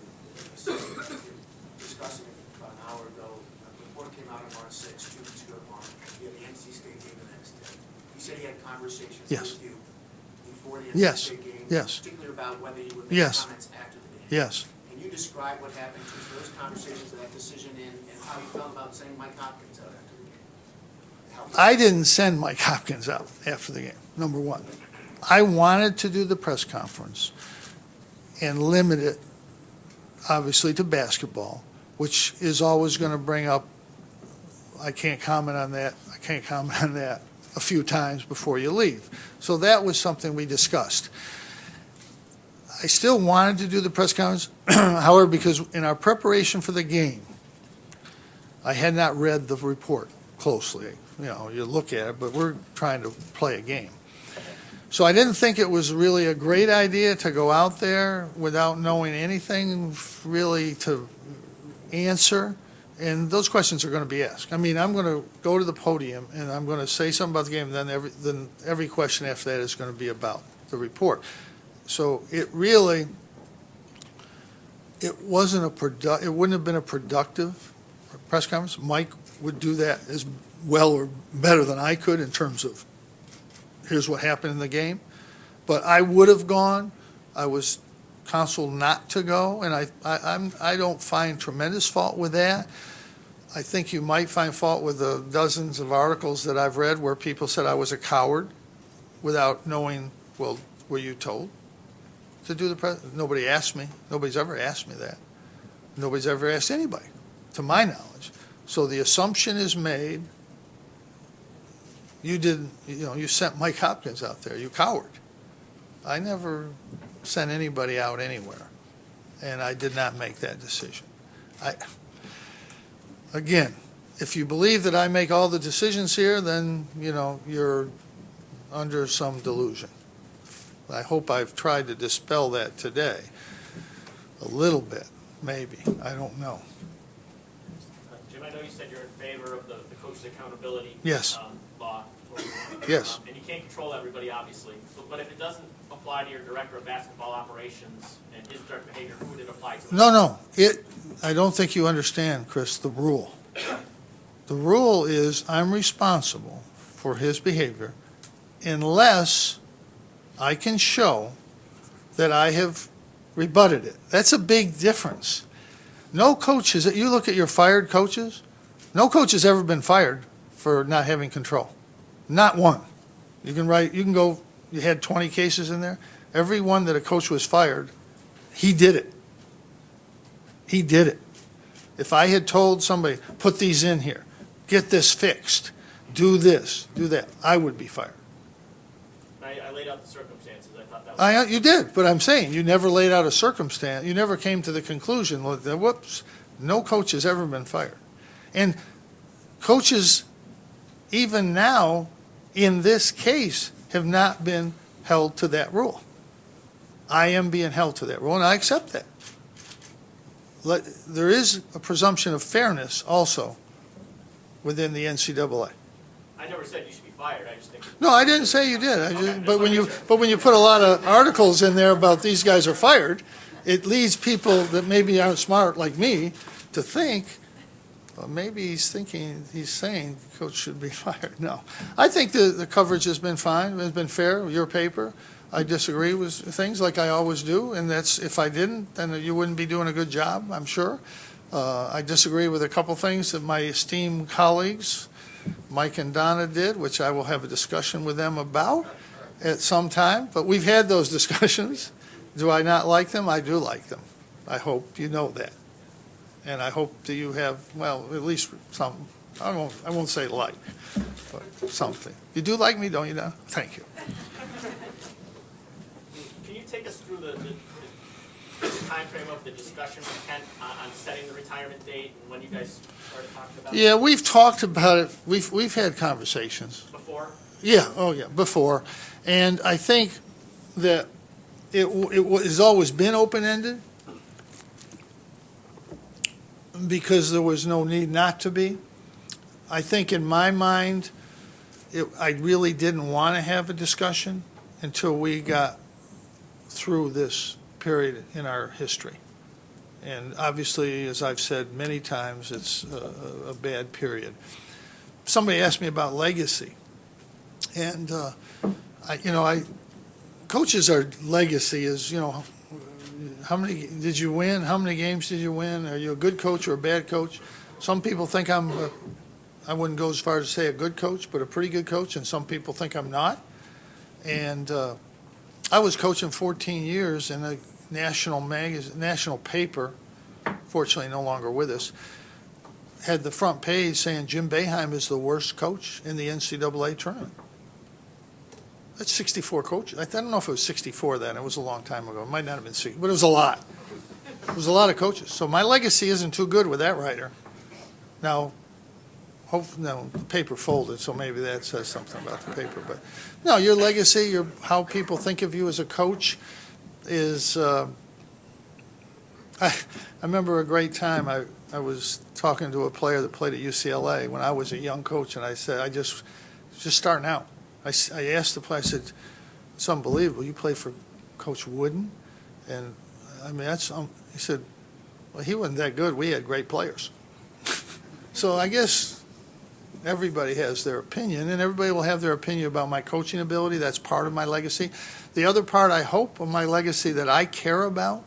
discussing it about an hour ago. A report came out on March 6th, 2 weeks ago, on the NC State game the next day. He said he had conversations Yes. with you before the NC Yes. State game, Yes. particularly about whether you would make Yes. comments after the game. Yes. Can you describe what happened to those conversations, that decision, and how you felt about sending Mike Hopkins out after the game? I didn't send Mike Hopkins out after the game, number one. I wanted to do the press conference and limit it, obviously, to basketball, which is always going to bring up, I can't comment on that, a few times before you leave. So that was something we discussed. I still wanted to do the press conference, however, because in our preparation for the game, I had not read the report closely. You know, you look at it, but we're trying to play a game. So I didn't think it was really a great idea to go out there without knowing anything really to answer. And those questions are going to be asked. I mean, I'm going to go to the podium and I'm going to say something about the game, and then every question after that is going to be about the report. So it wouldn't have been a productive press conference. Mike would do that as well or better than I could in terms of here's what happened in the game. But I would have gone. I was counseled not to go, and I don't find tremendous fault with that. I think you might find fault with the dozens of articles that I've read where people said I was a coward without knowing, well, were you told to do the press? Nobody asked me. Nobody's ever asked me that. Nobody's ever asked anybody, to my knowledge. So the assumption is made, you sent Mike Hopkins out there, you coward. I never sent anybody out anywhere, and I did not make that decision. Again, if you believe that I make all the decisions here, then, you're under some delusion. I hope I've tried to dispel that today, a little bit, maybe, I don't know. Jim, I know you said you're in favor of the coach's accountability Yes. Law. Yes. And you can't control everybody, obviously. But if it doesn't apply to your director of basketball operations and his direct behavior, who would it apply to? No. I don't think you understand, Chris, the rule. The rule is I'm responsible for his behavior unless I can show that I have rebutted it. That's a big difference. No coach you look at your fired coaches, no coach has ever been fired for not having control. Not one. You had 20 cases in there. Every one that a coach was fired, he did it. He did it. If I had told somebody, put these in here, get this fixed, do this, do that, I would be fired. I laid out the circumstances. I thought that was... You did, but I'm saying you never laid out a circumstance. You never came to the conclusion that, whoops, no coach has ever been fired. And coaches, even now, in this case, have not been held to that rule. I am being held to that rule, and I accept that. There is a presumption of fairness also within the NCAA. I never said you should be fired. I just think... No, I didn't say you did. But when you put a lot of articles in there about these guys are fired, it leads people that maybe aren't smart like me to think, well, maybe he's saying coach should be fired. No, I think the coverage has been fine. It's been fair. Your paper. I disagree with things like I always do, and that's if I didn't, then you wouldn't be doing a good job, I'm sure. I disagree with a couple things that my esteemed colleagues, Mike and Donna, did, which I will have a discussion with them about at some time. But we've had those discussions. Do I not like them? I do like them. I hope you know that. And I hope that you have, well, at least some, I won't say like, but something. You do like me, don't you, Donna? Thank you. Can you take us through the timeframe of the discussion with Kent on setting the retirement date and when you guys started talking about it? Yeah, we've talked about it. We've had conversations. Before? Yeah, before. And I think that has always been open-ended because there was no need not to be. I think in my mind, I really didn't want to have a discussion until we got through this period in our history. And obviously, as I've said many times, it's a bad period. Somebody asked me about legacy. And, coaches are legacy is, how many did you win? How many games did you win? Are you a good coach or a bad coach? Some people think I wouldn't go as far as to say a good coach, but a pretty good coach, and some people think I'm not. And I was coaching 14 years in a national paper, fortunately no longer with us, had the front page saying Jim Boeheim is the worst coach in the NCAA tournament. That's 64 coaches. I don't know if it was 64 then. It was a long time ago. It might not have been 60, but it was a lot. It was a lot of coaches. So my legacy isn't too good with that writer. Now, the paper folded, so maybe that says something about the paper. But no, your legacy, how people think of you as a coach is. I remember a great time. I was talking to a player that played at UCLA when I was a young coach, and I said, I just starting out. I asked the player, I said, it's unbelievable. You play for Coach Wooden? And I mean, he said, well, he wasn't that good. We had great players. So I guess everybody has their opinion, and everybody will have their opinion about my coaching ability. That's part of my legacy. The other part, I hope, of my legacy that I care about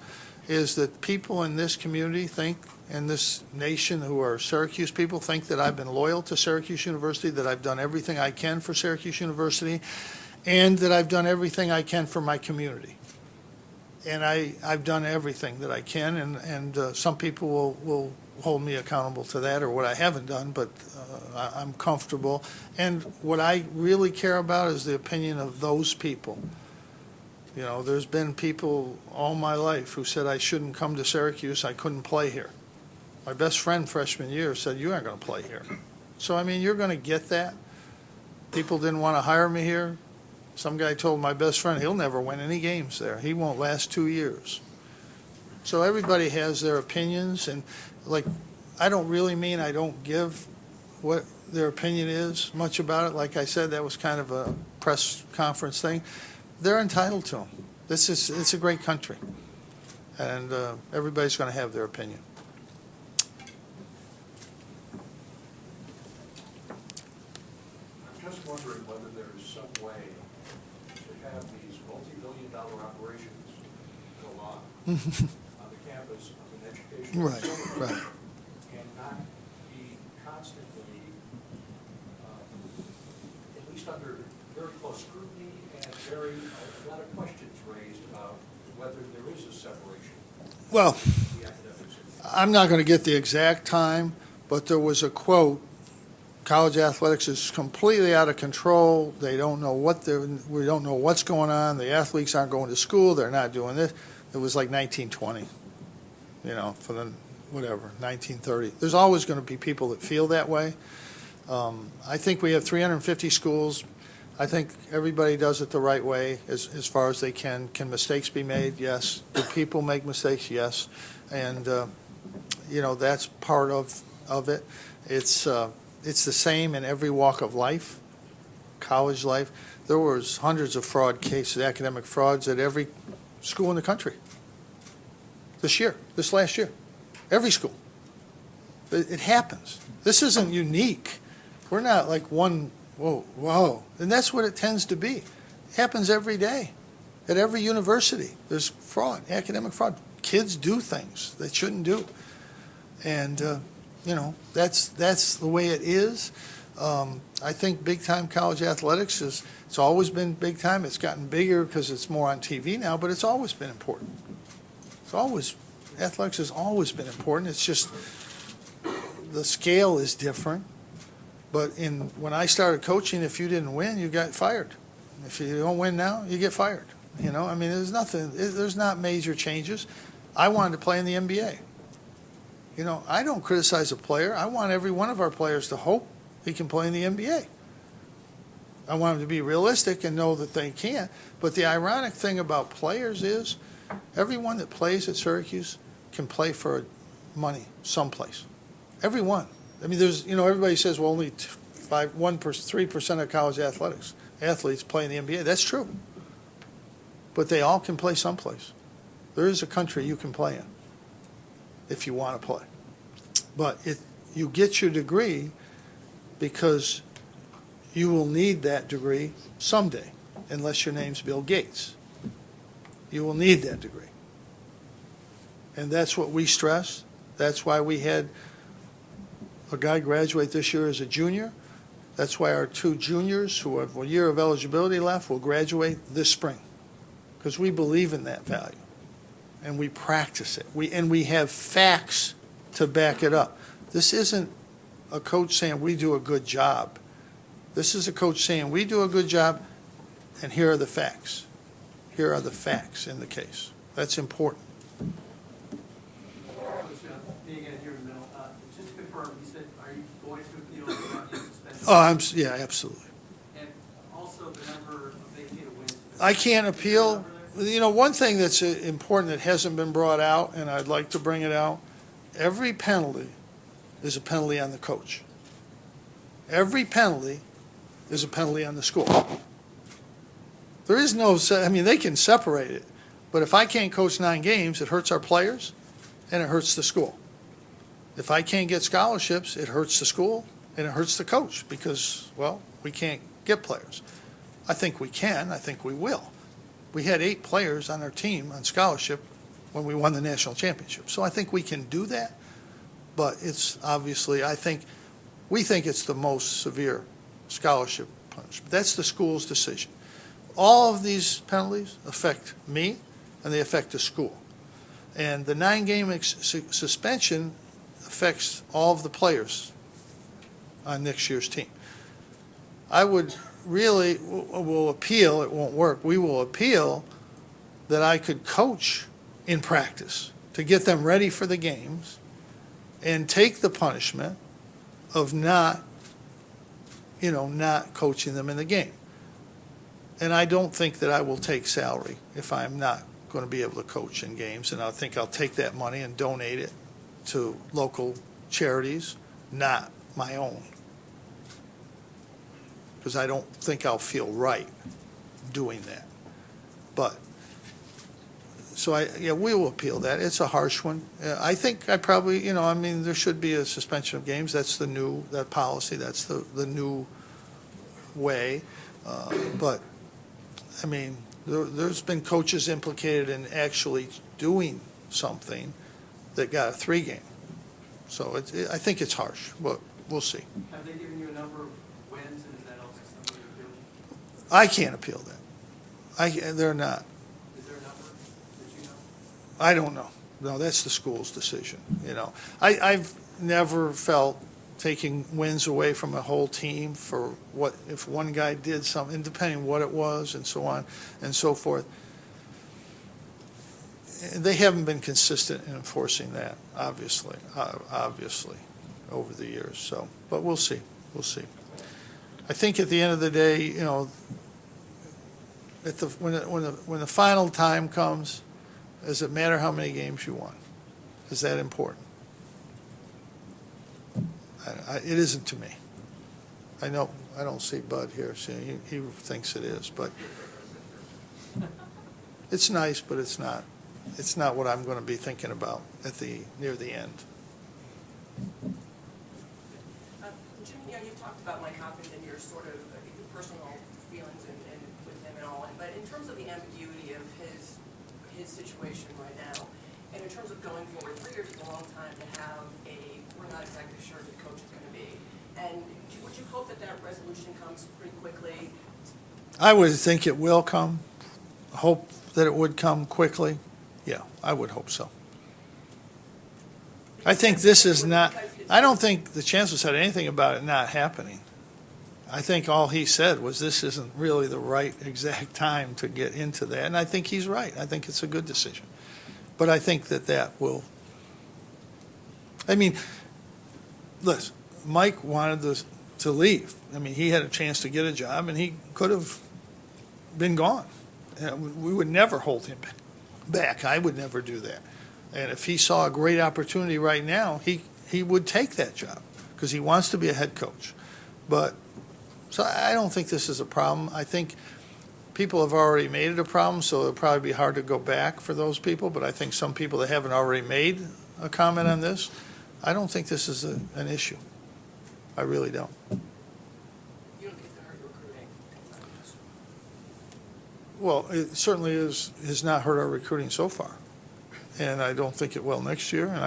is that people in this community think, in this nation who are Syracuse people, think that I've been loyal to Syracuse University, that I've done everything I can for Syracuse University, and that I've done everything I can for my community. And I've done everything that I can, and some people will hold me accountable to that or what I haven't done, but I'm comfortable. And what I really care about is the opinion of those people. There's been people all my life who said I shouldn't come to Syracuse, I couldn't play here. My best friend freshman year said, you aren't going to play here. So, I mean, you're going to get that. People didn't want to hire me here. Some guy told my best friend he'll never win any games there. He won't last 2 years. So everybody has their opinions, and I don't really mean I don't give what their opinion is much about it. Like I said, that was kind of a press conference thing. They're entitled to them. It's a great country, and everybody's going to have their opinion. I'm just wondering whether there is some way to have these multi-billion-dollar operations go on the campus of an educational facility, Right. and not be constantly, at least under very close scrutiny and a lot of questions raised about whether there is a separation Well, of the academics. I'm not going to get the exact time, but there was a quote, college athletics is completely out of control. They don't know we don't know what's going on. The athletes aren't going to school. They're not doing this. It was like 1920, for the, 1930. There's always going to be people that feel that way. I think we have 350 schools. I think everybody does it the right way as far as they can. Can mistakes be made? Yes. Do people make mistakes? Yes. And, that's part of it. It's the same in every walk of life, college life. There was hundreds of fraud cases, academic frauds at every school in the country this last year. Every school. It happens. This isn't unique. We're not like one, whoa. And that's what it tends to be. It happens every day. At every university, there's fraud, academic fraud. Kids do things they shouldn't do. And, that's the way it is. I think big-time college athletics it's always been big-time. It's gotten bigger because it's more on TV now, but it's always been important. Athletics has always been important. It's just the scale is different. But when I started coaching, if you didn't win, you got fired. If you don't win now, you get fired. There's not major changes. I wanted to play in the NBA. I don't criticize a player. I want every one of our players to hope he can play in the NBA. I want them to be realistic and know that they can't. But the ironic thing about players is everyone that plays at Syracuse can play for money someplace. Everyone. I mean, there's, everybody says, well, only 3% of college athletes play in the NBA. That's true. But they all can play someplace. There is a country you can play in if you want to play. But you get your degree because you will need that degree someday, unless your name's Bill Gates. You will need that degree. And that's what we stress. That's why we had a guy graduate this year as a junior. That's why our 2 juniors who have a year of eligibility left will graduate this spring, because we believe in that value and we practice it. We have facts to back it up. This isn't a coach saying we do a good job. This is a coach saying we do a good job, and here are the facts. Here are the facts in the case. That's important. Coach, being in here in the middle, just to confirm, you said, are you going to appeal the suspension? Oh, yeah, absolutely. And also the number of vacated wins. I can't appeal. One thing that's important that hasn't been brought out, and I'd like to bring it out, every penalty is a penalty on the coach. Every penalty is a penalty on the school. There is no, they can separate it, but if I can't coach 9 games, it hurts our players and it hurts the school. If I can't get scholarships, it hurts the school and it hurts the coach because, well, we can't get players. I think we can. I think we will. We had 8 players on our team on scholarship when we won the national championship. So I think we can do that, but it's obviously, we think it's the most severe scholarship punishment. That's the school's decision. All of these penalties affect me, and they affect the school. And the 9-game suspension affects all of the players on next year's team. I would really, will appeal, it won't work, we will appeal that I could coach in practice to get them ready for the games and take the punishment of not coaching them in the game. And I don't think that I will take salary if I'm not going to be able to coach in games, and I think I'll take that money and donate it to local charities, not my own. Because I don't think I'll feel right doing that. But, we will appeal that. It's a harsh one. I think I probably, there should be a suspension of games. That's that policy. That's the new way. But, there's been coaches implicated in actually doing something that got a 3-game. So I think it's harsh, but we'll see. Have they given you a number of wins, and is that also something you're doing? I can't appeal that. They're not. Is there a number that you know? I don't know. No, that's the school's decision, I've never felt taking wins away from a whole team for what, if one guy did something, depending what it was and so on and so forth. They haven't been consistent in enforcing that, obviously, over the years. So, but we'll see. We'll see. I think at the end of the day, when the final time comes, does it matter how many games you won? Is that important? It isn't to me. I know I don't see Bud here, so he thinks it is, but it's nice, but it's not. It's not what I'm going to be thinking about near the end. Jim, you talked about Mike Hopkins and your sort of personal feelings and with him and all, but in terms of the ambiguity of his situation right now, and in terms of going forward, 3 years is a long time to have we're not exactly sure who the coach is going to be. And would you hope that resolution comes pretty quickly? I would think it will come. Hope that it would come quickly. Yeah, I would hope so. I think this is not, I don't think the chancellor said anything about it not happening. I think all he said was this isn't really the right exact time to get into that. And I think he's right. I think it's a good decision. But I think that will, listen, Mike wanted to leave. I mean, he had a chance to get a job, and he could have been gone. We would never hold him back. I would never do that. And if he saw a great opportunity right now, he would take that job because he wants to be a head coach. But so I don't think this is a problem. I think people have already made it a problem, so it'll probably be hard to go back for those people. But I think some people that haven't already made a comment on this, I don't think this is an issue. I really don't. You don't think it's gonna hurt your recruiting? Well, it certainly has not hurt our recruiting so far. And I don't think it will next year. And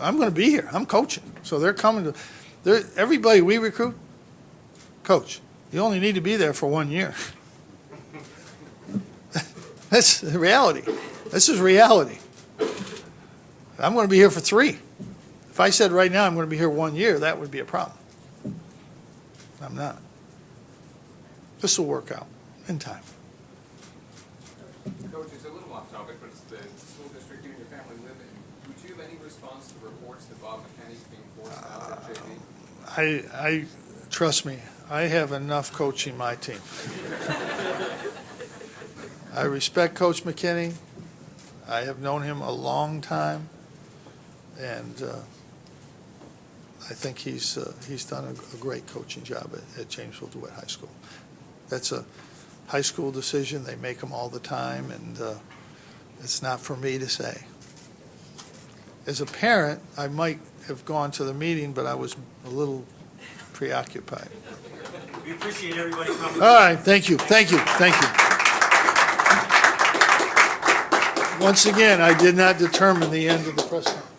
I'm going to be here. I'm coaching. So they're coming to, everybody we recruit, coach, you only need to be there for 1 year. That's the reality. This is reality. I'm going to be here for 3. If I said right now I'm going to be here 1 year, that would be a problem. I'm not. This will work out in time. Coach, it's a little off topic, but it's the school district you and your family live in. Would you have any response to reports that Bob McKinney's being forced out at JV? I trust me, I have enough coaching my team. I respect Coach McKinney. I have known him a long time, and I think he's done a great coaching job at Jamesville DeWitt High School. That's a high school decision. They make them all the time, and it's not for me to say. As a parent, I might have gone to the meeting, but I was a little preoccupied. We appreciate everybody coming. All right, thank you. Once again, I did not determine the end of the press conference.